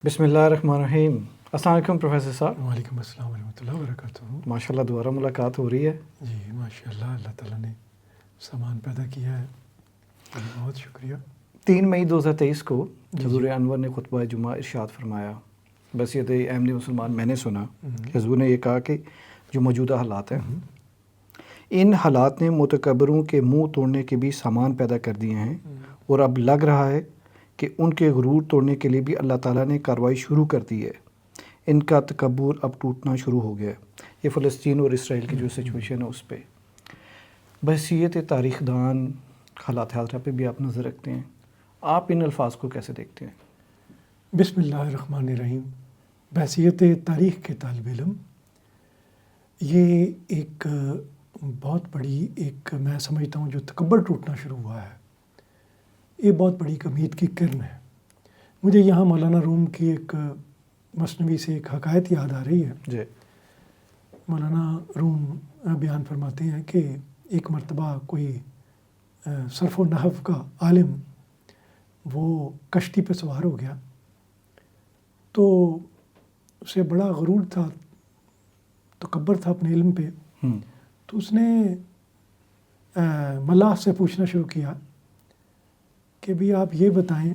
بسم اللہ الرحمن الرحیم۔ السلام علیکم پروفیسر صاحب۔ وعلیکم السلام ورحمۃ اللہ وبرکاتہ۔ ماشاءاللہ دوبارہ ملاقات ہو رہی ہے۔ جی ماشاءاللہ، اللہ تعالیٰ نے سامان پیدا کیا ہے، بہت شکریہ۔ 3 مئی 2023 کو حضور انور نے خطبہ جمعہ ارشاد فرمایا، بصیرت احمدی مسلمان میں نے سنا کہ حضور نے یہ کہا کہ جو موجودہ حالات ہیں ان حالات نے متکبروں کے منہ توڑنے کے بھی سامان پیدا کر دیے ہیں، اور اب لگ رہا ہے کہ ان کے غرور توڑنے کے لیے بھی اللہ تعالیٰ نے کارروائی شروع کر دی ہے۔ ان کا تکبر اب ٹوٹنا شروع ہو گیا ہے۔ یہ فلسطین اور اسرائیل کی جو سچویشن ہے اس پہ بحیثیت تاریخ دان حالات حاضرہ پہ بھی آپ نظر رکھتے ہیں، آپ ان الفاظ کو کیسے دیکھتے ہیں؟ بسم اللہ الرحمن الرحیم۔ بحیثیت تاریخ کے طالب علم، یہ ایک بہت بڑی میں سمجھتا ہوں جو تکبر ٹوٹنا شروع ہوا ہے، یہ بہت بڑی ایک امید کی کرن ہے۔ مجھے یہاں مولانا روم کی ایک مثنوی سے ایک حکایت یاد آ رہی ہے۔ جی مولانا روم بیان فرماتے ہیں کہ ایک مرتبہ کوئی صرف و نحو کا عالم وہ کشتی پہ سوار ہو گیا، تو اسے بڑا غرور تھا، تکبر تھا اپنے علم پہ۔ تو اس نے ملاح سے پوچھنا شروع کیا کہ بھی آپ یہ بتائیں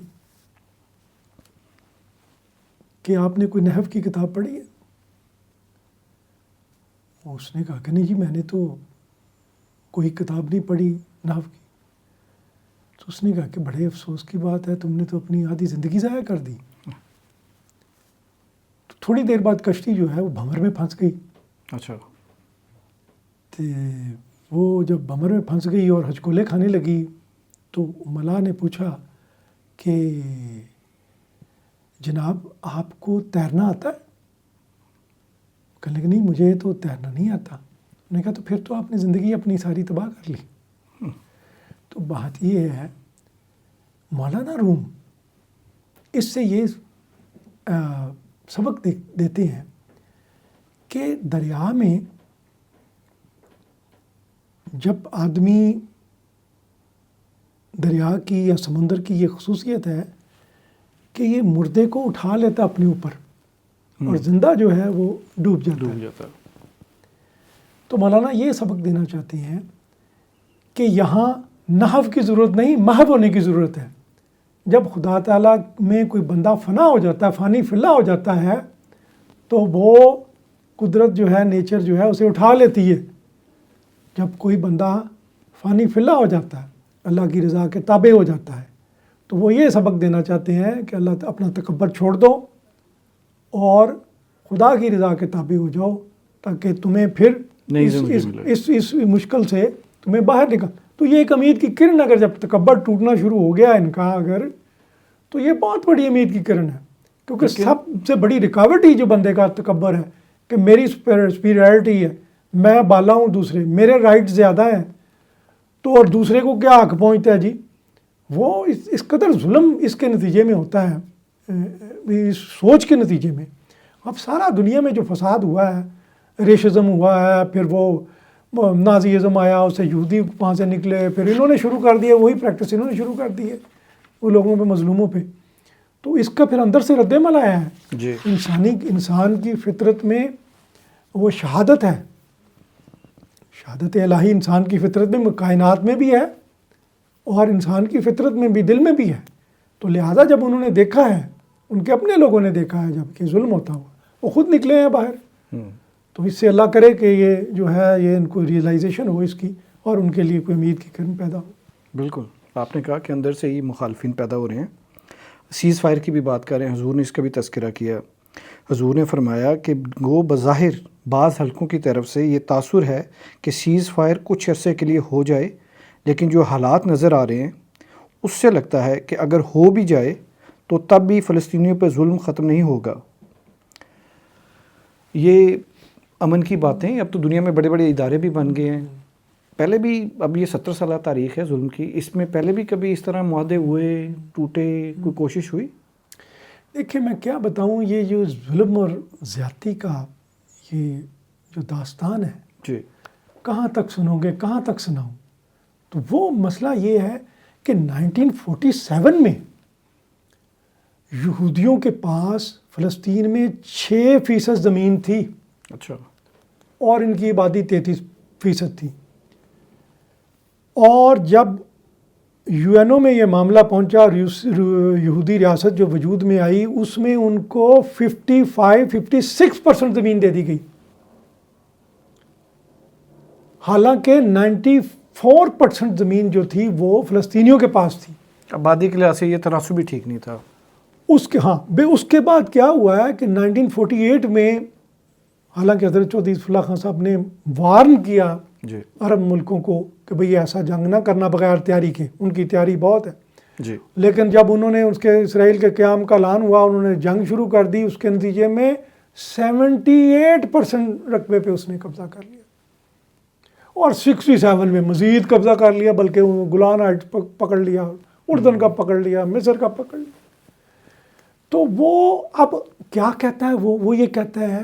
کہ آپ نے کوئی نحو کی کتاب پڑھی ہے؟ اس نے کہا کہ نہیں جی، میں نے تو کوئی کتاب نہیں پڑھی نحو کی۔ تو اس نے کہا کہ بڑے افسوس کی بات ہے، تم نے تو اپنی آدھی زندگی ضائع کر دی۔ تو تھوڑی دیر بعد کشتی جو ہے وہ بھنور میں پھنس گئی۔ اچھا۔ تو وہ جب بھنور میں پھنس گئی اور ہچکولے کھانے لگی، تو ملاح نے پوچھا کہ جناب آپ کو تیرنا آتا ہے؟ کہنے لگے نہیں، مجھے تو تیرنا نہیں آتا۔ انہوں نے کہا تو پھر تو آپ نے زندگی اپنی ساری تباہ کر لی۔ تو بات یہ ہے، مولانا روم اس سے یہ سبق دیتے ہیں کہ دریا میں جب آدمی، دریا کی یا سمندر کی یہ خصوصیت ہے کہ یہ مردے کو اٹھا لیتا اپنے اوپر، اور زندہ جو ہے وہ ڈوب جاتا ہے۔ تو مولانا یہ سبق دینا چاہتے ہیں کہ یہاں نحو کی ضرورت نہیں، محو ہونے کی ضرورت ہے۔ جب خدا تعالیٰ میں کوئی بندہ فنا ہو جاتا ہے، فانی فلا ہو جاتا ہے، تو وہ قدرت جو ہے، نیچر جو ہے اسے اٹھا لیتی ہے۔ جب کوئی بندہ فانی فلا ہو جاتا ہے، اللہ کی رضا کے تابع ہو جاتا ہے، تو وہ یہ سبق دینا چاہتے ہیں کہ اللہ اپنا تکبر چھوڑ دو اور خدا کی رضا کے تابع ہو جاؤ، تاکہ تمہیں پھر اس مشکل سے تمہیں باہر نکل۔ تو یہ ایک امید کی کرن، اگر جب تکبر ٹوٹنا شروع ہو گیا ان کا، اگر تو یہ بہت بڑی امید کی کرن ہے، کیونکہ سب سے بڑی رکاوٹ ہی جو بندے کا تکبر ہے کہ میری سپیریورٹی ہے، میں بالا ہوں، دوسرے میرے رائٹ زیادہ ہیں، تو اور دوسرے کو کیا حق پہنچتا ہے جی۔ وہ اس قدر ظلم اس کے نتیجے میں ہوتا ہے، اس سوچ کے نتیجے میں۔ اب سارا دنیا میں جو فساد ہوا ہے، ریشزم ہوا ہے، پھر وہ نازیزم آیا، اس سے یہودی وہاں سے نکلے، پھر انہوں نے شروع کر دیا، وہی پریکٹس انہوں نے شروع کر دی ہے وہ لوگوں پہ، مظلوموں پہ۔ تو اس کا پھر اندر سے رد عمل آیا ہے جی۔ انسان کی فطرت میں وہ شہادت ہے، شہادت الہی انسان کی فطرت میں، کائنات میں بھی ہے اور انسان کی فطرت میں بھی، دل میں بھی ہے۔ تو لہٰذا جب انہوں نے دیکھا ہے، ان کے اپنے لوگوں نے دیکھا ہے جب کہ ظلم ہوتا ہوا، وہ خود نکلے ہیں باہر۔ تو اس سے اللہ کرے کہ یہ جو ہے یہ ان کو ریئلائزیشن ہو اس کی، اور ان کے لیے کوئی امید کی کرن پیدا ہو۔ بالکل، آپ نے کہا کہ اندر سے ہی مخالفین پیدا ہو رہے ہیں۔ سیز فائر کی بھی بات کر رہے ہیں، حضور نے اس کا بھی تذکرہ کیا۔ حضور نے فرمایا کہ گو بظاہر بعض حلقوں کی طرف سے یہ تاثر ہے کہ سیز فائر کچھ عرصے کے لیے ہو جائے، لیکن جو حالات نظر آ رہے ہیں اس سے لگتا ہے کہ اگر ہو بھی جائے تو تب بھی فلسطینیوں پہ ظلم ختم نہیں ہوگا۔ یہ امن کی باتیں، اب تو دنیا میں بڑے بڑے ادارے بھی بن گئے ہیں، پہلے بھی، اب یہ 70 سالہ تاریخ ہے ظلم کی، اس میں پہلے بھی کبھی اس طرح معاہدے ہوئے، ٹوٹے، کوئی کوشش ہوئی؟ دیکھیں میں کیا بتاؤں، یہ جو ظلم اور زیادتی کا یہ جو داستان ہے، جی، کہاں تک سنو گے، کہاں تک سناؤں؟ تو وہ مسئلہ یہ ہے کہ 1947 میں یہودیوں کے پاس فلسطین میں 6% زمین تھی اچھا اور ان کی آبادی 33% تھی. اور جب یو این او میں یہ معاملہ پہنچا اور یہودی ریاست جو وجود میں آئی اس میں ان کو 56% زمین دے دی گئی، حالانکہ 94% زمین جو تھی وہ فلسطینیوں کے پاس تھی. آبادی کے لحاظ سے یہ تناسب بھی ٹھیک نہیں تھا. اس کے بعد کیا ہوا ہے کہ 1948 میں حالانکہ حضرت چودھری عزت اللہ خان صاحب نے وارن کیا جی عرب ملکوں کو کہ بھئی ایسا جنگ نہ کرنا بغیر تیاری کے، ان کی تیاری بہت ہے. جی لیکن جب انہوں نے اس کے اسرائیل کے قیام کا اعلان ہوا، انہوں نے جنگ شروع کر دی، اس کے نتیجے میں 78% رقبے پہ اس نے قبضہ کر لیا اور 67 میں مزید قبضہ کر لیا، بلکہ گولان ہائٹس پکڑ لیا، اردن کا پکڑ لیا، مصر کا پکڑ لیا. تو وہ اب کیا کہتا ہے، وہ یہ کہتا ہے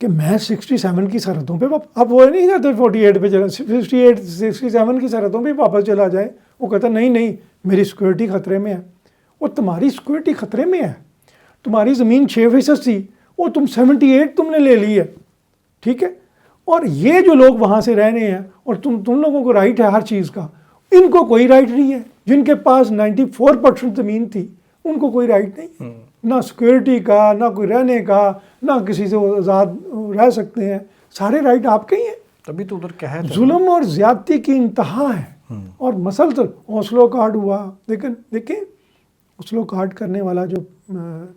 کہ میں 67 کی سرحدوں پہ اب وہ نہیں کہتے 48 پہ چلا 67 کی سرحدوں پہ واپس چلا جائے. وہ کہتا ہے نہیں میری سیکورٹی خطرے میں ہے. وہ تمہاری سیکورٹی خطرے میں ہے، تمہاری زمین 6% تھی، وہ تم 78 تم نے لے لی ہے، ٹھیک ہے. اور یہ جو لوگ وہاں سے رہنے ہیں اور تم لوگوں کو رائٹ ہے ہر چیز کا، ان کو کوئی رائٹ نہیں ہے. جن کے پاس 94% زمین تھی ان کو کوئی رائٹ نہیں، نہ سیکورٹی کا، نہ کوئی رہنے کا، نہ کسی سے وہ آزاد رہ سکتے ہیں. سارے رائٹ آپ کے ہی ہیں. تبھی تو ادھر کہہ رہے ظلم اور زیادتی کی انتہا ہے. اور مسلسل اوسلو کارڈ ہوا، دیکھیں اوسلو کارڈ کرنے والا جو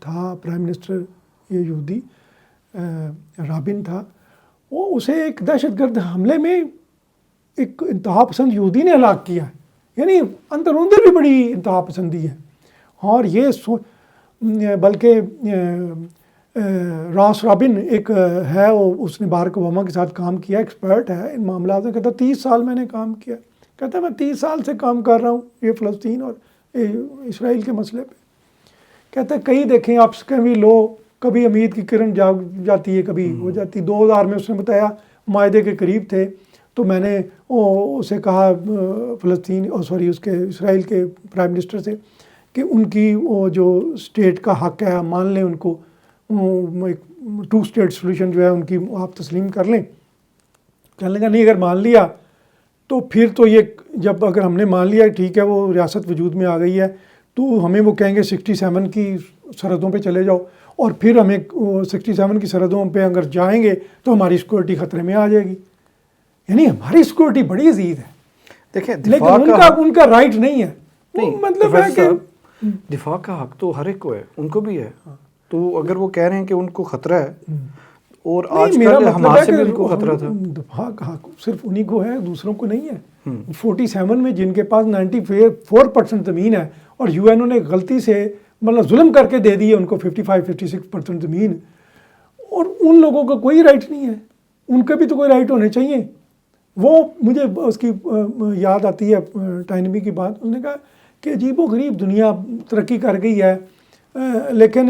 تھا پرائم منسٹر یہ یہودی رابن تھا، وہ اسے ایک دہشت گرد حملے میں ایک انتہا پسند یہودی نے ہلاک کیا ہے. یعنی اندر بھی بڑی انتہا پسندی ہے. اور یہ بلکہ راس رابن ایک ہے، اس نے بارک اوباما کے ساتھ کام کیا، ایکسپرٹ ہے ان معاملات میں. کہتا 30 سال میں نے کام کیا. کہتا میں 30 سال سے کام کر رہا ہوں یہ فلسطین اور اسرائیل کے مسئلے پہ. کہتا ہے کہیں دیکھیں آپ کبھی لو، کبھی امید کی کرن جاگ جاتی ہے، کبھی ہو جاتی. 2000 میں اس نے بتایا معاہدے کے قریب تھے تو میں نے اسے کہا اس کے اسرائیل کے پرائم منسٹر سے کہ ان کی وہ جو اسٹیٹ کا حق ہے مان لیں، ان کو 2 اسٹیٹ سولوشن جو ہے ان کی آپ تسلیم کر لیں. کہنے لگا نہیں، اگر مان لیا تو پھر تو یہ جب اگر ہم نے مان لیا ٹھیک ہے وہ ریاست وجود میں آ گئی ہے تو ہمیں وہ کہیں گے 67 کی سرحدوں پہ چلے جاؤ، اور پھر ہمیں 67 کی سرحدوں پہ اگر جائیں گے تو ہماری سیکورٹی خطرے میں آ جائے گی. یعنی ہماری سیکورٹی بڑی عزیز ہے، دیکھیں لیکن ان کا رائٹ نہیں ہے. مطلب ہے کہ دفاع کا حق تو ہر ایک کو ہے، ان کو بھی ہے. تو اگر وہ کہہ رہے ہیں کہ ان کو خطرہ ہے اور آج کل حماس سے بھی ان کو خطرہ تھا، دفاع کا حق صرف انہی کو ہے، دوسروں کو نہیں ہے. 47 میں جن کے پاس 94% زمین ہے اور یو این او نے غلطی سے مطلب ظلم کر کے دے دی ہے ان کو 55-56% زمین، اور ان لوگوں کا کوئی رائٹ نہیں ہے. ان کے بھی تو کوئی رائٹ ہونے چاہیے. وہ مجھے اس کی یاد آتی ہے ٹائنبی کی بات. انہوں نے کہا کہ عجیب و غریب دنیا ترقی کر گئی ہے لیکن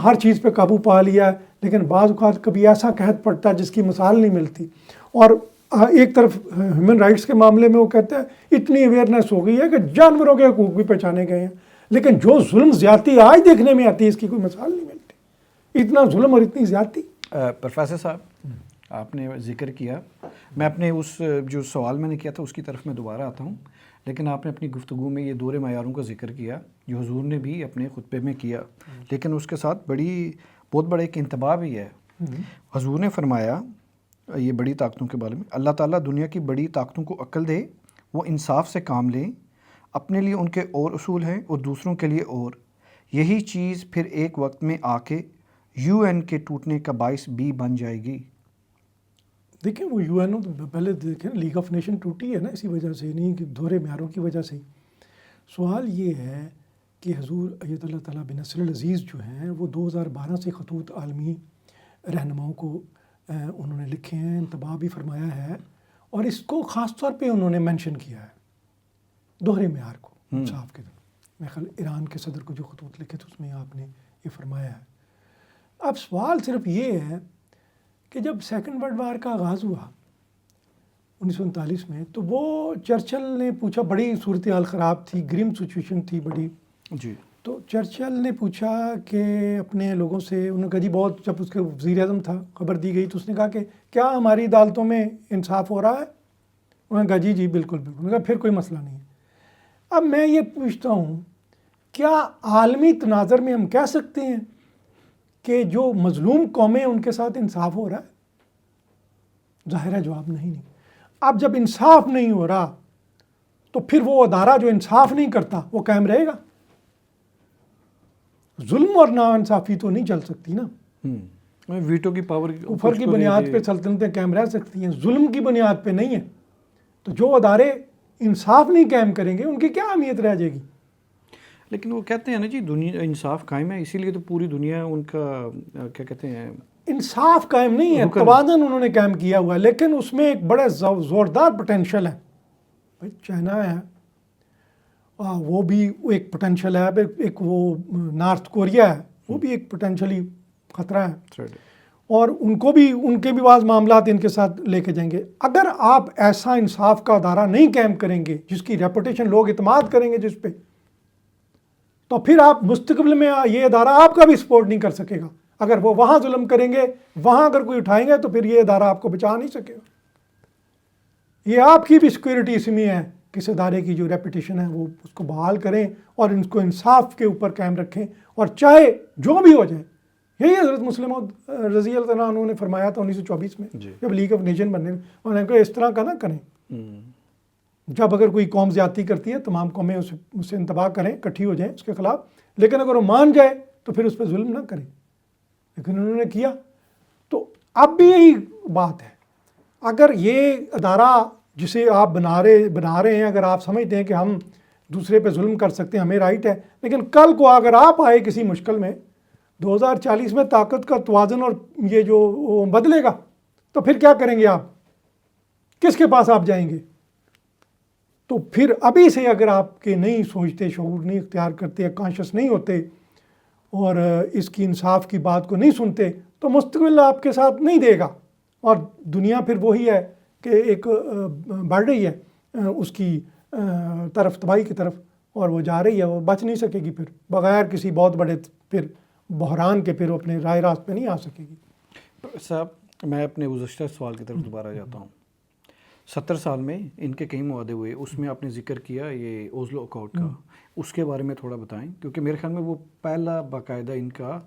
ہر چیز پہ قابو پا لیا ہے، لیکن بعض اوقات کبھی ایسا قحط پڑتا ہے جس کی مثال نہیں ملتی. اور ایک طرف ہیومن رائٹس کے معاملے میں وہ کہتا ہے اتنی اویئرنیس ہو گئی ہے کہ جانوروں کے حقوق بھی پہچانے گئے ہیں، لیکن جو ظلم زیادتی آج دیکھنے میں آتی ہے اس کی کوئی مثال نہیں ملتی. اتنا ظلم اور اتنی زیادتی. پروفیسر صاحب آپ نے ذکر کیا، میں اپنے اس جو سوال میں نے کیا تھا اس کی طرف میں دوبارہ آتا ہوں، لیکن آپ نے اپنی گفتگو میں یہ دور معیاروں کا ذکر کیا جو حضور نے بھی اپنے خطبے میں کیا، لیکن اس کے ساتھ بہت بڑا ایک انتباہ بھی ہے. حضور نے فرمایا یہ بڑی طاقتوں کے بارے میں، اللہ تعالیٰ دنیا کی بڑی طاقتوں کو عقل دے، وہ انصاف سے کام لیں، اپنے لیے ان کے اور اصول ہیں اور دوسروں کے لیے اور. یہی چیز پھر ایک وقت میں آ کے یو این کے ٹوٹنے کا باعث بھی بن جائے گی. دیکھیں وہ یو این او پہلے دیکھیں لیگ آف نیشن ٹوٹی ہے نا اسی وجہ سے، نہیں کہ دور معیاروں کی وجہ سے. سوال یہ ہے کہ حضور ایت اللہ تعالیٰ بن نصر العزیز جو ہیں وہ 2012 سے خطوط عالمی رہنماؤں کو انہوں نے لکھے ہیں، انتباہ بھی فرمایا ہے، اور اس کو خاص طور پہ انہوں نے مینشن کیا ہے دوہرے معیار کو انصاف کے. میں خیال ایران کے صدر کو جو خطوط لکھے تھے اس میں آپ نے یہ فرمایا ہے. اب سوال صرف یہ ہے کہ جب سیکنڈ ورلڈ وار کا آغاز ہوا 1939 میں تو وہ چرچل نے پوچھا، بڑی صورتحال خراب تھی، گرم سچویشن تھی بڑی، جی تو چرچل نے پوچھا کہ اپنے لوگوں سے، انہوں نے کہا جی بہت، جب اس کے وزیر اعظم تھا خبر دی گئی تو اس نے کہا کہ کیا ہماری عدالتوں میں انصاف ہو رہا ہے؟ انہوں نے کہا جی بالکل بالکل. انہوں نے کہا پھر کوئی مسئلہ نہیں ہے. اب میں یہ پوچھتا ہوں، کیا عالمی تناظر میں ہم کہہ سکتے ہیں کہ جو مظلوم قومیں ان کے ساتھ انصاف ہو رہا ہے؟ ظاہر ہے جواب نہیں. اب جب انصاف نہیں ہو رہا تو پھر وہ ادارہ جو انصاف نہیں کرتا وہ قائم رہے گا؟ ظلم اور ناانصافی تو نہیں چل سکتی نا. ویٹو کی پاور کفر کی بنیاد پہ سلطنتیں قائم رہ سکتی ہیں، ظلم کی بنیاد پہ نہیں ہے. تو جو ادارے انصاف نہیں قائم کریں گے ان کی کیا اہمیت رہ جائے گی؟ لیکن وہ کہتے ہیں نا جی دنیا انصاف قائم ہے، اسی لیے تو پوری دنیا ان کا کیا کہتے ہیں، انصاف قائم نہیں ہے، توازن انہوں نے قائم کیا ہوا ہے، لیکن اس میں ایک بڑا زوردار پوٹینشل ہے. بھائی چائنا ہے، وہ بھی ایک پوٹینشل ہے. ایک وہ نارتھ کوریا ہے، وہ بھی ایک پوٹینشلی خطرہ ہے، اور ان کے بھی بعض معاملات ان کے ساتھ لے کے جائیں گے. اگر آپ ایسا انصاف کا ادارہ نہیں قائم کریں گے جس کی ریپوٹیشن لوگ اعتماد کریں گے جس پہ، تو پھر آپ مستقبل میں یہ ادارہ آپ کا بھی سپورٹ نہیں کر سکے گا. اگر وہ وہاں ظلم کریں گے، وہاں اگر کوئی اٹھائیں گے تو پھر یہ ادارہ آپ کو بچا نہیں سکے گا. یہ آپ کی بھی سیکورٹی اس میں ہے کہ اس ادارے کی جو ریپوٹیشن ہے وہ اس کو بحال کریں اور ان کو انصاف کے اوپر قائم رکھیں، اور چاہے جو بھی ہو جائے. یہی حضرت مسلم رضی اللہ عنہ نے فرمایا تھا 1924 میں جب لیگ آف نیشن بننے، انہوں نے کہا اس طرح کا نہ کریں. جب اگر کوئی قوم زیادتی کرتی ہے تمام قومیں اس سے انتباہ کریں، اکٹھی ہو جائیں اس کے خلاف، لیکن اگر وہ مان جائے تو پھر اس پہ ظلم نہ کریں. لیکن انہوں نے کیا. تو اب بھی یہی بات ہے، اگر یہ ادارہ جسے آپ بنا رہے ہیں، اگر آپ سمجھتے ہیں کہ ہم دوسرے پہ ظلم کر سکتے ہیں، ہمیں رائٹ ہے، لیکن کل کو اگر آپ آئے کسی مشکل میں 2040 میں طاقت کا توازن اور یہ جو بدلے گا تو پھر کیا کریں گے آپ؟ کس کے پاس آپ جائیں گے؟ تو پھر ابھی سے اگر آپ کے نہیں سوچتے، شعور نہیں اختیار کرتے، کانشس نہیں ہوتے اور اس کی انصاف کی بات کو نہیں سنتے تو مستقبل آپ کے ساتھ نہیں دے گا، اور دنیا پھر وہی ہے کہ ایک بڑھ رہی ہے اس کی طرف، تباہی کی طرف، اور وہ جا رہی ہے، وہ بچ نہیں سکے گی پھر بغیر کسی بہت بڑے پھر بحران کے، پھر وہ اپنے راہ راست پہ نہیں آ سکے گی. صاحب میں اپنے گزشتہ سوال کی طرف دوبارہ جاتا ہوں. 70 سال میں ان کے کئی معاہدے ہوئے، اس میں آپ نے ذکر کیا یہ اوزلو اکارڈ کا، اس کے بارے میں تھوڑا بتائیں، کیونکہ میرے خیال میں وہ پہلا باقاعدہ ان کا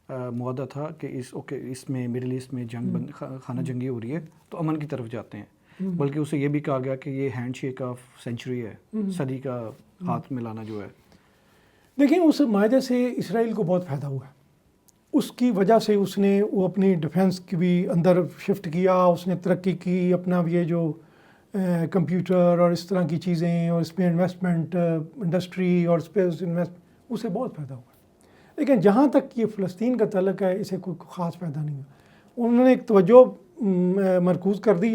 معاہدہ تھا کہ اس میں مڈل ایسٹ میں جنگ خانہ جنگی ہو رہی ہے تو امن کی طرف جاتے ہیں، بلکہ اسے یہ بھی کہا گیا کہ یہ ہینڈ شیک آف سینچری ہے، صدی کا ہاتھ ملانا جو ہے. دیکھیں اس معاہدے سے اسرائیل کو بہت فائدہ ہوا ہے. اس کی وجہ سے اس نے وہ اپنی ڈیفنس کی بھی اندر شفٹ کیا، اس نے ترقی کی، اپنا یہ جو کمپیوٹر اور اس طرح کی چیزیں اور اس پہ انویسٹمنٹ، انڈسٹری اور اسپیس انویسٹ، اسے بہت فائدہ ہوا. لیکن جہاں تک یہ فلسطین کا تعلق ہے اسے کوئی خاص فائدہ نہیں ہوا. انہوں نے ایک توجہ مرکوز کر دی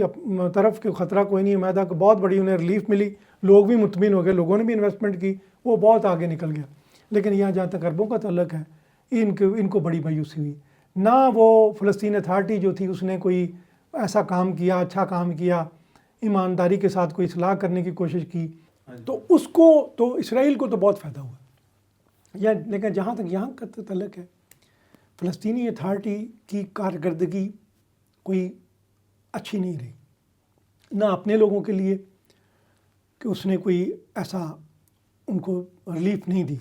طرف کہ خطرہ کوئی نہیں ہے، معاہدہ کو بہت بڑی انہیں ریلیف ملی، لوگ بھی مطمئن ہو گئے، لوگوں نے بھی انویسٹمنٹ کی، وہ بہت آگے نکل گیا. لیکن یہاں جہاں تک عربوں کا تعلق ہے ان کو بڑی مایوسی ہوئی. نہ وہ فلسطین اتھارٹی جو تھی اس نے کوئی ایسا کام کیا، اچھا کام کیا، ایمانداری کے ساتھ کوئی اصلاح کرنے کی کوشش کی، تو اس کو تو اسرائیل کو تو بہت فائدہ ہوا. لیکن جہاں تک یہاں کا تعلق ہے، فلسطینی اتھارٹی کی کارکردگی کوئی اچھی نہیں رہی، نہ اپنے لوگوں کے لیے کہ اس نے کوئی ایسا ان کو ریلیف نہیں دی.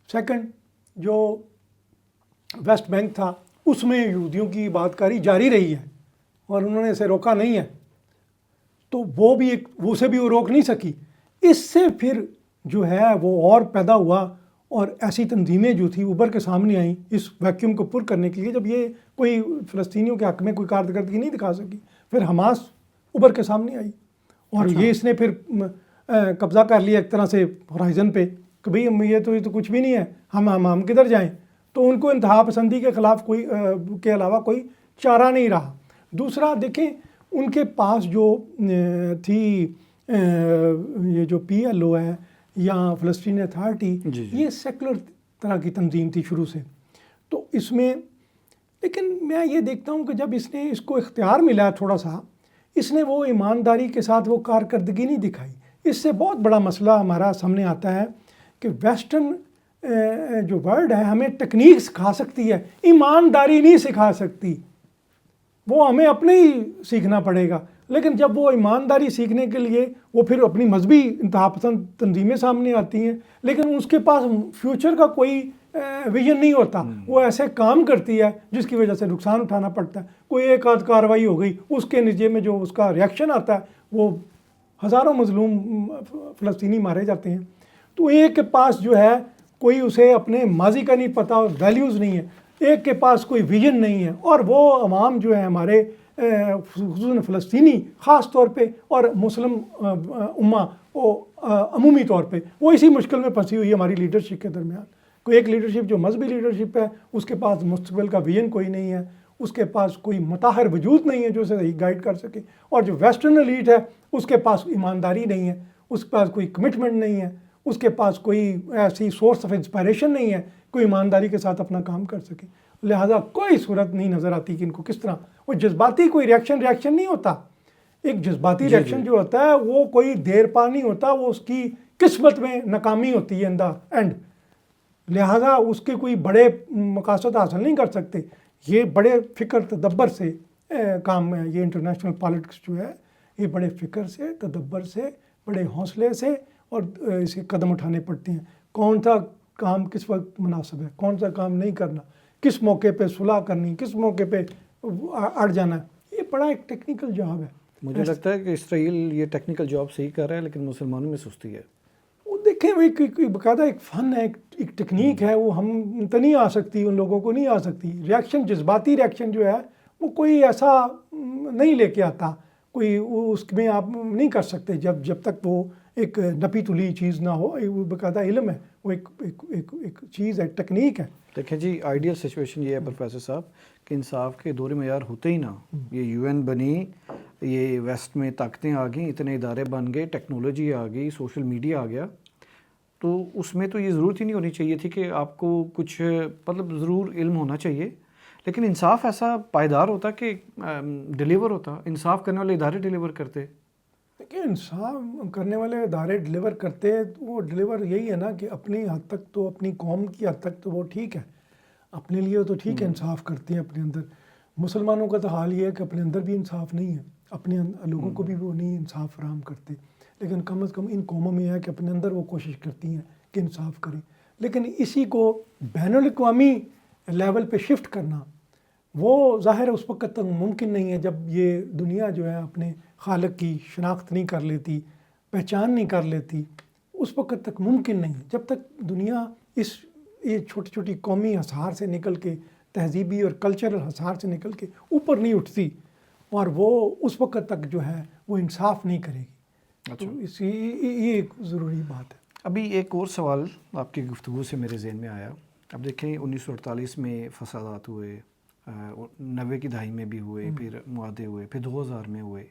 سیکنڈ، جو ویسٹ بینک تھا اس میں یہودیوں کی بات کاری جاری رہی ہے اور انہوں نے اسے روکا نہیں ہے، تو وہ بھی اسے بھی وہ روک نہیں سکی. اس سے پھر جو ہے وہ اور پیدا ہوا، اور ایسی تنظیمیں جو تھی ابھر کے سامنے آئیں اس ویکیوم کو پر کرنے کے لیے. جب یہ کوئی فلسطینیوں کے حق میں کوئی کارکردگی نہیں دکھا سکی، پھر حماس ابھر کے سامنے آئی، اور یہ اس نے پھر قبضہ کر لیا ایک طرح سے ہورائزن پہ کہ بھئی یہ تو کچھ بھی نہیں ہے، ہم کدھر جائیں. تو ان کو انتہا پسندی کے خلاف کے علاوہ کوئی چارہ نہیں رہا. دوسرا دیکھیں ان کے پاس جو تھی یہ جو PLO ہے یا فلسطین اتھارٹی، یہ سیکولر طرح کی تنظیم تھی شروع سے. تو اس میں لیکن میں یہ دیکھتا ہوں کہ جب اس کو اختیار ملا تھوڑا سا، اس نے وہ ایمانداری کے ساتھ وہ کارکردگی نہیں دکھائی. اس سے بہت بڑا مسئلہ ہمارا سامنے آتا ہے کہ ویسٹرن جو ورڈ ہے ہمیں ٹیکنیک سکھا سکتی ہے، ایمانداری نہیں سکھا سکتی، وہ ہمیں اپنے ہی سیکھنا پڑے گا. لیکن جب وہ ایمانداری سیکھنے کے لیے وہ پھر اپنی مذہبی انتہا پسند تنظیمیں سامنے آتی ہیں، لیکن اس کے پاس فیوچر کا کوئی ویژن نہیں ہوتا، وہ ایسے کام کرتی ہے جس کی وجہ سے نقصان اٹھانا پڑتا ہے. کوئی ایک آدھ کارروائی ہو گئی، اس کے نتیجے میں جو اس کا ریاکشن آتا ہے وہ ہزاروں مظلوم فلسطینی مارے جاتے ہیں. تو ایک کے پاس جو ہے کوئی اسے اپنے ماضی کا نہیں پتہ، ویلیوز نہیں ہے، ایک کے پاس کوئی ویژن نہیں ہے، اور وہ عوام جو ہے ہمارے خصوصاً فلسطینی خاص طور پہ اور مسلم امہ وہ عمومی طور پہ وہ اسی مشکل میں پھنسی ہوئی ہے ہماری لیڈرشپ کے درمیان. کوئی ایک لیڈرشپ جو مذہبی لیڈرشپ ہے، اس کے پاس مستقبل کا ویژن کوئی نہیں ہے، اس کے پاس کوئی متاہر وجود نہیں ہے جو اسے گائیڈ کر سکے، اور جو ویسٹرن ایلیٹ ہے اس کے پاس ایمانداری نہیں ہے، اس کے پاس کوئی کمٹمنٹ نہیں ہے، اس کے پاس کوئی ایسی سورس آف انسپائریشن نہیں ہے کوئی ایمانداری کے ساتھ اپنا کام کر سکے. لہٰذا کوئی صورت نہیں نظر آتی کہ ان کو کس طرح وہ جذباتی کوئی ریاکشن نہیں ہوتا. ایک جذباتی ریاکشن جو ہوتا ہے وہ کوئی دیر پا نہیں ہوتا، وہ اس کی قسمت میں ناکامی ہوتی ہے ان دا اینڈ. لہٰذا اس کے کوئی بڑے مقاصد حاصل نہیں کر سکتے. یہ بڑے فکر تدبر سے کام ہے، یہ انٹرنیشنل پالیٹکس جو ہے یہ بڑے فکر سے، تدبر سے، بڑے حوصلے سے اور اسے قدم اٹھانے پڑتے ہیں. کون سا کام کس وقت مناسب ہے، کون سا کام نہیں کرنا، کس موقع پہ صلح کرنی، کس موقع پہ اڑ جانا ہے، یہ بڑا ایک ٹیکنیکل جاب ہے. مجھے لگتا ہے کہ اسرائیل یہ ٹیکنیکل جاب صحیح کر رہا ہے، لیکن مسلمانوں میں سستی ہے. وہ دیکھیں وہ باقاعدہ ایک فن ہے، ایک ٹیکنیک ہے، وہ ہم تو نہیں آ سکتی، ان لوگوں کو نہیں آ سکتی. ریاکشن جذباتی ریاکشن جو ہے وہ کوئی ایسا نہیں لے کے آتا، کوئی اس میں آپ نہیں کر سکتے جب تک وہ ایک نپی تلی چیز نہ ہو. وہ باقاعدہ علم ہے، وہ ایک چیز ہے، ٹیکنیک ہے. دیکھیں جی، آئیڈیل سچویشن یہ ہے پروفیسر صاحب کہ انصاف کے دور معیار ہوتے ہی نہ، یہ یو این بنی، یہ ویسٹ میں طاقتیں آ گئیں، اتنے ادارے بن گئے، ٹیکنالوجی آ گئی، سوشل میڈیا آ گیا، تو اس میں تو یہ ضرورت ہی نہیں ہونی چاہیے تھی کہ آپ کو کچھ مطلب ضرور علم ہونا چاہیے، لیکن انصاف ایسا پائیدار ہوتا کہ ڈیلیور ہوتا، انصاف کرنے والے ادارے ڈیلیور کرتے. دیکھیں انصاف کرنے والے ادارے ڈیلیور کرتے، وہ ڈیلیور یہی ہے نا کہ اپنی حد تک تو، اپنی قوم کی حد تک تو وہ ٹھیک ہے، اپنے لیے تو ٹھیک ہے، انصاف کرتے ہیں اپنے اندر. مسلمانوں کا تو حال یہ ہے کہ اپنے اندر بھی انصاف نہیں ہے، اپنے لوگوں کو بھی وہ نہیں انصاف فراہم کرتے، لیکن کم از کم ان قوموں میں ہے کہ اپنے اندر وہ کوشش کرتی ہیں کہ انصاف کریں. لیکن اسی کو بین الاقوامی لیول پہ شفٹ کرنا وہ ظاہر ہے اس وقت تک ممکن نہیں ہے جب یہ دنیا جو ہے اپنے خالق کی شناخت نہیں کر لیتی، پہچان نہیں کر لیتی، اس وقت تک ممکن نہیں ہے. جب تک دنیا یہ چھوٹی چھوٹی قومی حصار سے نکل کے، تہذیبی اور کلچرل حصار سے نکل کے اوپر نہیں اٹھتی، اور وہ اس وقت تک جو ہے وہ انصاف نہیں کرے گی. تو یہ ایک ضروری بات ہے. ابھی ایک اور سوال آپ کی گفتگو سے میرے ذہن میں آیا. اب دیکھیں 1948 میں فسادات ہوئے، 90 کی دہائی میں بھی ہوئے، پھر معاہدے ہوئے، پھر 2000 میں ہوئے،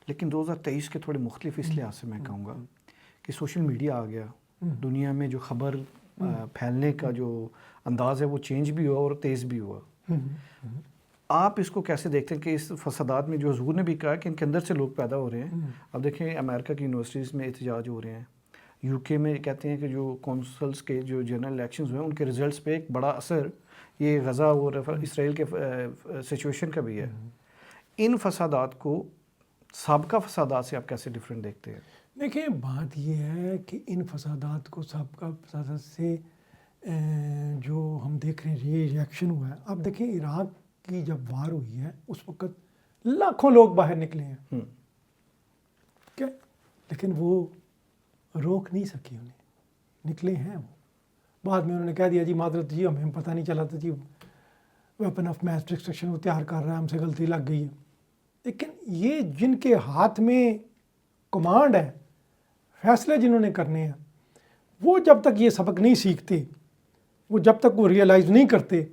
لیکن 2023 کے تھوڑے مختلف اس لحاظ سے میں کہوں گا کہ سوشل میڈیا آ گیا، دنیا میں جو خبر پھیلنے کا جو انداز ہے وہ چینج بھی ہوا اور تیز بھی ہوا. آپ اس کو کیسے دیکھتے ہیں کہ اس فسادات میں جو حضور نے بھی کہا کہ ان کے اندر سے لوگ پیدا ہو رہے ہیں؟ اب دیکھیں امریکہ کی یونیورسٹیز میں احتجاج ہو رہے ہیں، یو کے میں کہتے ہیں کہ جو کونسلز کے جو جنرل الیکشنز ہوئے ان کے ریزلٹس پہ ایک بڑا اثر یہ غزہ اور اسرائیل کے سچویشن کا بھی ہے. ان فسادات کو سابقہ فسادات سے آپ کیسے ڈیفرنٹ دیکھتے ہیں؟ دیکھیں بات یہ ہے کہ ان فسادات کو سابقہ فسادات سے جو ہم دیکھ رہے ہیں یہ ریاکشن ہوا ہے. آپ دیکھیں عراق کی جب وار ہوئی ہے اس وقت لاکھوں لوگ باہر نکلے ہیں، کیا، لیکن وہ روک نہیں سکی، انہیں نکلے ہیں. وہ بعد میں انہوں نے کہہ دیا جی معذرت جی ہمیں پتہ نہیں چلا تھا جی ویپن آف میس ڈسٹرکشن وہ تیار کر رہا ہے، ہم سے غلطی لگ گئی ہے. لیکن یہ جن کے ہاتھ میں کمانڈ ہے، فیصلے جنہوں نے کرنے ہیں، وہ جب تک یہ سبق نہیں سیکھتے، وہ جب تک وہ ریئلائز نہیں کرتے،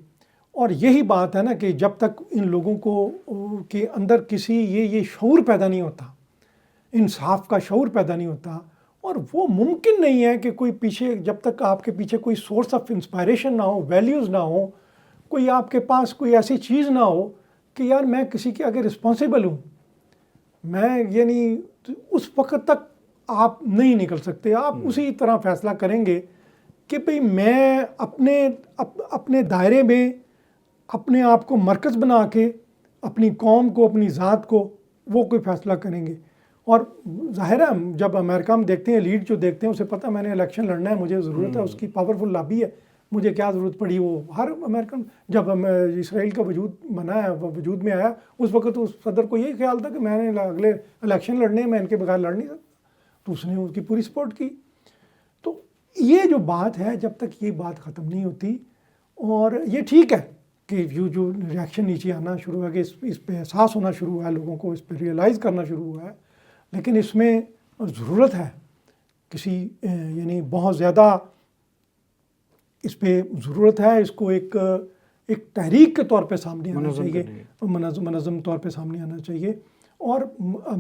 اور یہی بات ہے نا کہ جب تک ان لوگوں کو کے اندر کسی یہ شعور پیدا نہیں ہوتا، انصاف کا شعور پیدا نہیں ہوتا، اور وہ ممکن نہیں ہے کہ کوئی پیچھے، جب تک آپ کے پیچھے کوئی سورس آف انسپائریشن نہ ہو، ویلیوز نہ ہو، کوئی آپ کے پاس کوئی ایسی چیز نہ ہو کہ یار میں کسی کے آگے رسپانسیبل ہوں، میں یعنی اس وقت تک آپ نہیں نکل سکتے. آپ اسی طرح فیصلہ کریں گے کہ بھئی میں اپنے دائرے میں اپنے آپ کو مرکز بنا کے اپنی قوم کو، اپنی ذات کو وہ کوئی فیصلہ کریں گے. اور ظاہر ہے جب امریکہ ہم دیکھتے ہیں، لیڈ جو دیکھتے ہیں اسے پتہ میں نے الیکشن لڑنا ہے، مجھے ضرورت ہے، اس کی پاورفل لابی ہے، مجھے کیا ضرورت پڑی. وہ ہر امریکن جب اسرائیل کا وجود بنا ہے، وجود میں آیا، اس وقت اس صدر کو یہی خیال تھا کہ میں نے اگلے الیکشن لڑنے ہیں، میں ان کے بغیر لڑ نہیں سکتا، تو اس نے اس کی پوری سپورٹ کی. تو یہ جو بات ہے، جب تک یہ بات ختم نہیں ہوتی، اور یہ ٹھیک ہے کہ یہ جو ریاکشن نیچے آنا شروع ہوا، کہ اس پہ احساس ہونا شروع ہوا ہے، لوگوں کو اس پہ ریئلائز کرنا شروع ہوا ہے، لیکن اس میں ضرورت ہے کسی یعنی بہت زیادہ اس پہ ضرورت ہے، اس کو ایک تحریک کے طور پہ سامنے آنا چاہیے، منظم طور پہ سامنے آنا چاہیے، اور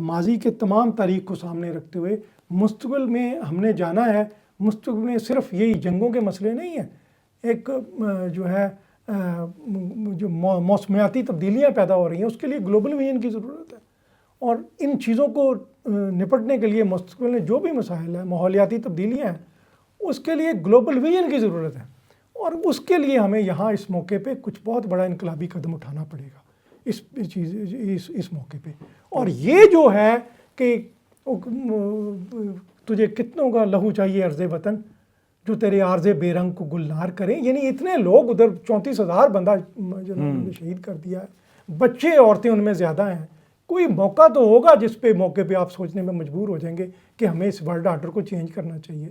ماضی کے تمام تاریخ کو سامنے رکھتے ہوئے مستقبل میں ہم نے جانا ہے. مستقبل میں صرف یہی جنگوں کے مسئلے نہیں ہیں، ایک جو ہے جو موسمیاتی تبدیلیاں پیدا ہو رہی ہیں، اس کے لیے گلوبل ویژن کی ضرورت ہے. اور ان چیزوں کو نپٹنے کے لیے مستقبل میں جو بھی مسائل ہیں، ماحولیاتی تبدیلیاں ہیں، اس کے لیے گلوبل ویژن کی ضرورت ہے. اور اس کے لیے ہمیں یہاں اس موقع پہ کچھ بہت بڑا انقلابی قدم اٹھانا پڑے گا اس موقع پہ. اور یہ جو ہے کہ تجھے کتنوں کا لہو چاہیے عرض وطن، جو تیرے عارض بے رنگ کو گلنار کریں. یعنی اتنے لوگ ادھر 34,000 بندہ جنہوں نے شہید کر دیا ہے، بچے عورتیں ان میں زیادہ ہیں. کوئی موقع تو ہوگا جس پہ موقع پہ آپ سوچنے میں مجبور ہو جائیں گے کہ ہمیں اس ورلڈ آرڈر کو چینج کرنا چاہیے.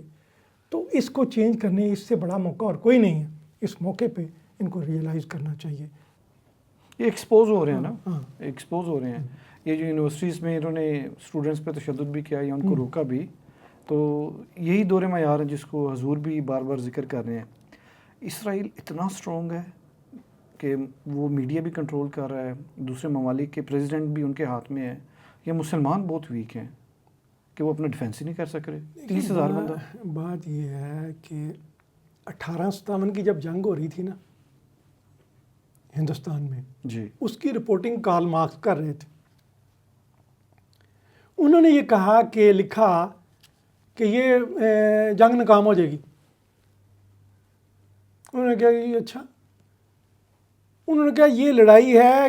تو اس کو چینج کرنے اس سے بڑا موقع اور کوئی نہیں ہے. اس موقع پہ ان کو ریئلائز کرنا چاہیے. یہ ایکسپوز ہو رہے ہیں نا، ایکسپوز ہو رہے ہیں. یہ جو یونیورسٹیز میں انہوں نے اسٹوڈنٹس پہ تشدد بھی کیا یا ان کو روکا بھی، تو یہی دور معیار ہے جس کو حضور بھی بار بار ذکر کر رہے ہیں. اسرائیل اتنا اسٹرانگ ہے کہ وہ میڈیا بھی کنٹرول کر رہا ہے، دوسرے ممالک کے پریزیڈنٹ بھی ان کے ہاتھ میں ہے. یہ مسلمان بہت ویک ہیں کہ وہ اپنا ڈیفینس ہی نہیں کر سک رہے. 30,000 بندہ. بات یہ ہے کہ 1857 کی جب جنگ ہو رہی تھی نا ہندوستان میں، جی، اس کی رپورٹنگ کارل مارکس کر رہے تھے. انہوں نے یہ کہا کہ لکھا کہ یہ جنگ ناکام ہو جائے گی. انہوں نے کہا کہ اچھا، انہوں نے کہا یہ لڑائی ہے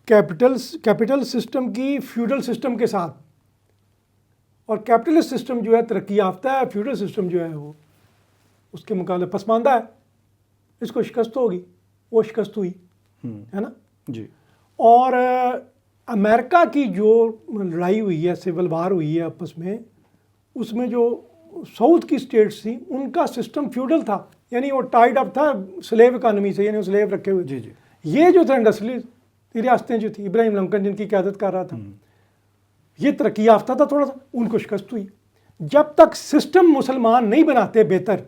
کیپٹل سسٹم کی فیوڈل سسٹم کے ساتھ، اور کیپٹلسٹ سسٹم جو ہے ترقی یافتہ ہے، فیوڈل سسٹم جو ہے وہ اس کے مقابلے پسماندہ ہے. اس کو شکست ہوگی. وہ شکست ہوئی ہے نا جی. اور امریکہ کی جو لڑائی ہوئی ہے، سول وار ہوئی ہے آپس میں، اس میں جو ساؤتھ کی اسٹیٹس تھیں ان کا سسٹم فیوڈل تھا، یعنی وہ ٹائڈ اپ تھا سلیو اکانومی سے، یعنی وہ سلیو رکھے ہوئے. جی جی. یہ جو تھا انڈسٹریل ریاستیں جو تھی، ابراہیم لنکن جن کی قیادت کر رہا تھا، یہ ترقی یافتہ تھا تھوڑا سا، ان کو شکست ہوئی. جب تک سسٹم مسلمان نہیں بناتے بہتر،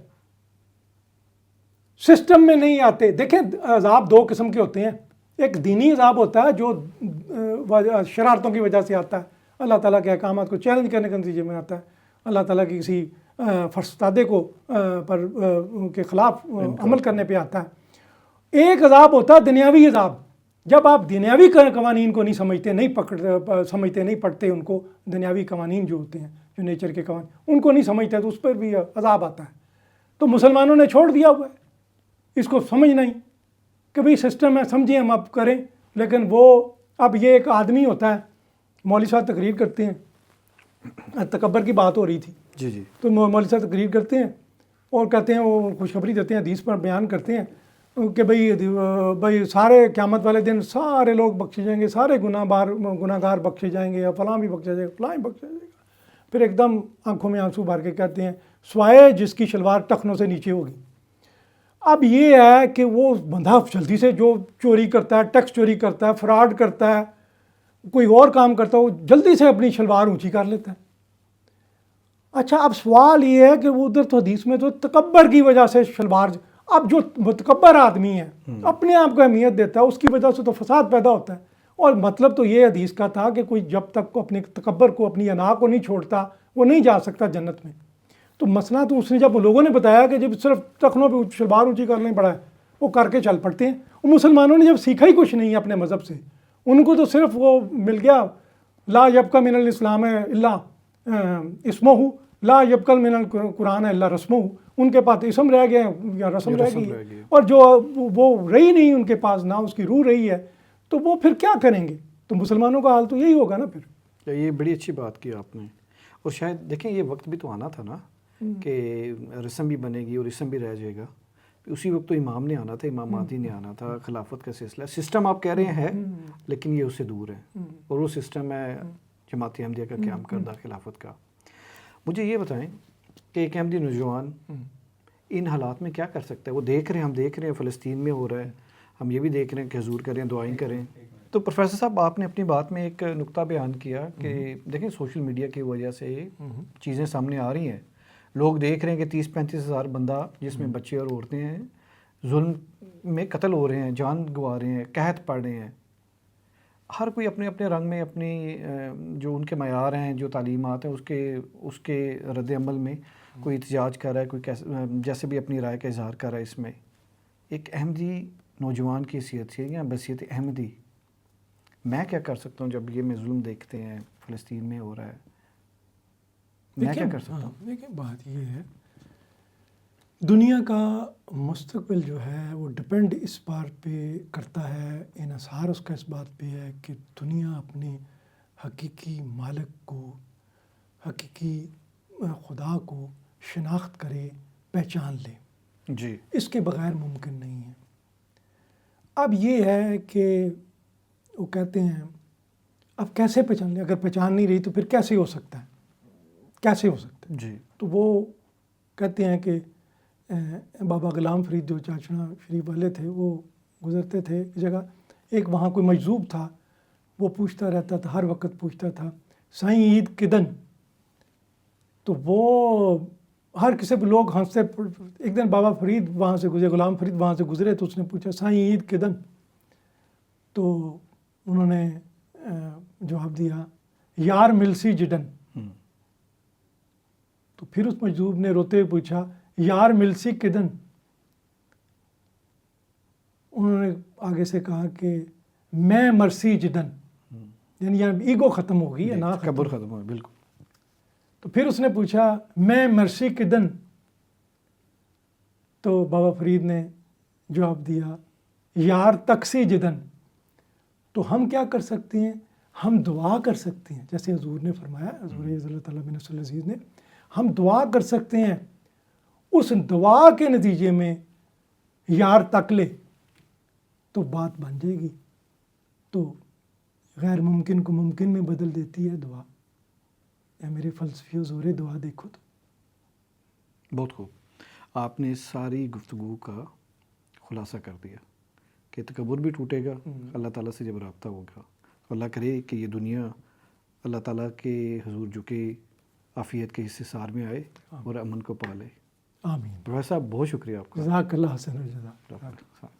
سسٹم میں نہیں آتے. دیکھیں عذاب دو قسم کے ہوتے ہیں. ایک دینی عذاب ہوتا ہے جو شرارتوں کی وجہ سے آتا ہے، اللہ تعالیٰ کے احکامات کو چیلنج کرنے کے نتیجے میں آتا ہے، اللہ تعالیٰ کی کسی فرستادے کو پر کے خلاف عمل کرنے پہ آتا ہے. ایک عذاب ہوتا ہے دنیاوی عذاب، جب آپ دنیاوی قوانین کو نہیں سمجھتے، نہیں پڑھتے ان کو، دنیاوی قوانین جو ہوتے ہیں، جو نیچر کے قوانین، ان کو نہیں سمجھتے تو اس پر بھی عذاب آتا ہے. تو مسلمانوں نے چھوڑ دیا ہوا ہے اس کو سمجھنا ہی کہ بھئی سسٹم ہے، سمجھیں ہم اب کریں. لیکن وہ اب یہ ایک آدمی ہوتا ہے، مولوی صاحب تقریر کرتے ہیں، تکبر کی بات ہو رہی تھی، جی جی، تو مولوی صاحب تقریر کرتے ہیں اور کہتے ہیں، وہ خوشخبری دیتے ہیں، حدیث پر بیان کرتے ہیں کہ بھئی سارے قیامت والے دن سارے لوگ بخشے جائیں گے، سارے گناہ گار بخشے جائیں گے، یا فلاں بھی بخشا جائے گا، فلاں بھی بخشا جائے گا. پھر ایک دم آنکھوں میں آنسو بھر کے کہتے ہیں سوائے جس کی شلوار ٹخنوں سے نیچے ہوگی. اب یہ ہے کہ وہ بندہ جلدی سے جو چوری کرتا ہے، ٹیکس چوری کرتا ہے، فراڈ کرتا ہے، کوئی اور کام کرتا ہے، وہ جلدی سے اپنی شلوار اونچی کر لیتا ہے. اچھا اب سوال یہ ہے کہ وہ ادھر تو حدیث میں تو تکبر کی وجہ سے شلوار، اب جو متکبر آدمی ہے اپنے آپ کو اہمیت دیتا ہے، اس کی وجہ سے تو فساد پیدا ہوتا ہے. اور مطلب تو یہ حدیث کا تھا کہ کوئی جب تک کو اپنے تکبر کو، اپنی انا کو نہیں چھوڑتا، وہ نہیں جا سکتا جنت میں. تو مسئلہ تو اس نے جب لوگوں نے بتایا کہ جب صرف ٹخنوں پہ شلوار اونچی کرنا ہی پڑا ہے، وہ کر کے چل پڑتے ہیں. وہ مسلمانوں نے جب سیکھا ہی کچھ نہیں اپنے مذہب سے، ان کو تو صرف وہ مل گیا لا یبقى من الاسلام الا اسمہ، لا یبقل من القرآن الا رسمہ، ان کے پاس اسم رہ گئے یا رسم رہ رسم گئی رہ ہے، گئی ہے۔ اور جو وہ رہی نہیں ان کے پاس، نہ اس کی روح رہی ہے، تو وہ پھر کیا کریں گے؟ تو مسلمانوں کا حال تو یہی ہوگا نا پھر۔ یہ بڑی اچھی بات کی آپ نے، اور شاید دیکھیں یہ وقت بھی تو آنا تھا نا کہ رسم بھی بنے گی اور اسم بھی رہ جائے گا، اسی وقت تو امام نے آنا تھا، امام مہدی نے آنا تھا، خلافت کا سلسلہ سسٹم آپ کہہ رہے ہیں لیکن یہ اس سے دور ہے، اور وہ سسٹم ہے جماعت احمدیہ کا قیام کردہ خلافت کا۔ مجھے یہ بتائیں کہ ایک احمدی نوجوان ان حالات میں کیا کر سکتا ہے؟ وہ دیکھ رہے ہیں، ہم دیکھ رہے ہیں فلسطین میں ہو رہا ہے، ہم یہ بھی دیکھ رہے ہیں کہ حضور کریں، دعائیں کریں۔ تو پروفیسر صاحب آپ نے اپنی بات میں ایک نقطہ بیان کیا کہ دیکھیں سوشل میڈیا کی وجہ سے چیزیں سامنے آ رہی ہیں، لوگ دیکھ رہے ہیں کہ 30-35 ہزار بندہ جس میں بچے اور عورتیں ہیں ظلم میں قتل ہو رہے ہیں، جان گنوا رہے ہیں، قحط پڑ رہے ہیں، ہر کوئی اپنے اپنے رنگ میں اپنی جو ان کے معیار ہیں، جو تعلیمات ہیں اس کے رد عمل میں کوئی احتجاج کر رہا ہے، کوئی جیسے بھی اپنی رائے کا اظہار کر رہا ہے۔ اس میں ایک احمدی نوجوان کی حیثیت سے یا بحیثیت احمدی میں کیا کر سکتا ہوں جب یہ میں ظلم دیکھتے ہیں فلسطین میں ہو رہا ہے؟ میں کیا کر سکتا ہوں؟ دیکھیں بات یہ ہے، دنیا کا مستقبل جو ہے وہ ڈپینڈ اس بات پہ کرتا ہے، انحصار اس کا اس بات پہ ہے کہ دنیا اپنے حقیقی مالک کو، حقیقی خدا کو شناخت کرے، پہچان لے۔ جی، اس کے بغیر ممکن نہیں ہے۔ اب یہ ہے کہ وہ کہتے ہیں اب کیسے پہچان لیں؟ اگر پہچان نہیں رہی تو پھر کیسے ہو سکتا ہے؟ کیسے ہو سکتا ہے؟ جی، تو وہ کہتے ہیں کہ بابا غلام فرید جو چاچڑا شریف والے تھے، وہ گزرتے تھے ایک جگہ، ایک وہاں کوئی مجذوب تھا، وہ پوچھتا رہتا تھا، ہر وقت پوچھتا تھا سائیں عید کدن؟ تو وہ ہر کسی پہ لوگ ہنستے۔ ایک دن بابا فرید وہاں سے گزرے، غلام فرید وہاں سے گزرے، تو اس نے پوچھا سائیں عید کدن؟ تو انہوں نے جواب دیا یار ملسی جڈن۔ تو پھر اس مجذوب نے روتے ہوئے پوچھا یار ملسی کدن؟ انہوں نے آگے سے کہا کہ میں مرسی جدن، یعنی ایگو ختم ہو گئی ہے، نا تکبر ختم ہوا، بالکل۔ تو پھر اس نے پوچھا میں مرسی کدن؟ تو بابا فرید نے جواب دیا یار تقسی جدن۔ تو ہم کیا کر سکتے ہیں؟ ہم دعا کر سکتے ہیں، جیسے حضور نے فرمایا، حضور اللہ تعالیٰ بن نصر العزیز نے، ہم دعا کر سکتے ہیں، اس دعا کے نتیجے میں یار تک لے تو بات بن جائے گی۔ تو غیر ممکن کو ممکن میں بدل دیتی ہے دعا۔ اے میرے فلسفی حضور دعا دیکھو تو۔ بہت خوب، آپ نے ساری گفتگو کا خلاصہ کر دیا کہ تکبر بھی ٹوٹے گا اللہ تعالیٰ سے جب رابطہ ہوگا۔ اللہ کرے کہ یہ دنیا اللہ تعالیٰ کے حضور جھکے عافیت کے حصے سار میں آئے اور امن کو پالے۔ آمین۔ پروفیسر صاحب بہت شکریہ آپ کا۔ جزاک اللہ حسن الجزا۔ ڈاکٹر صاحب۔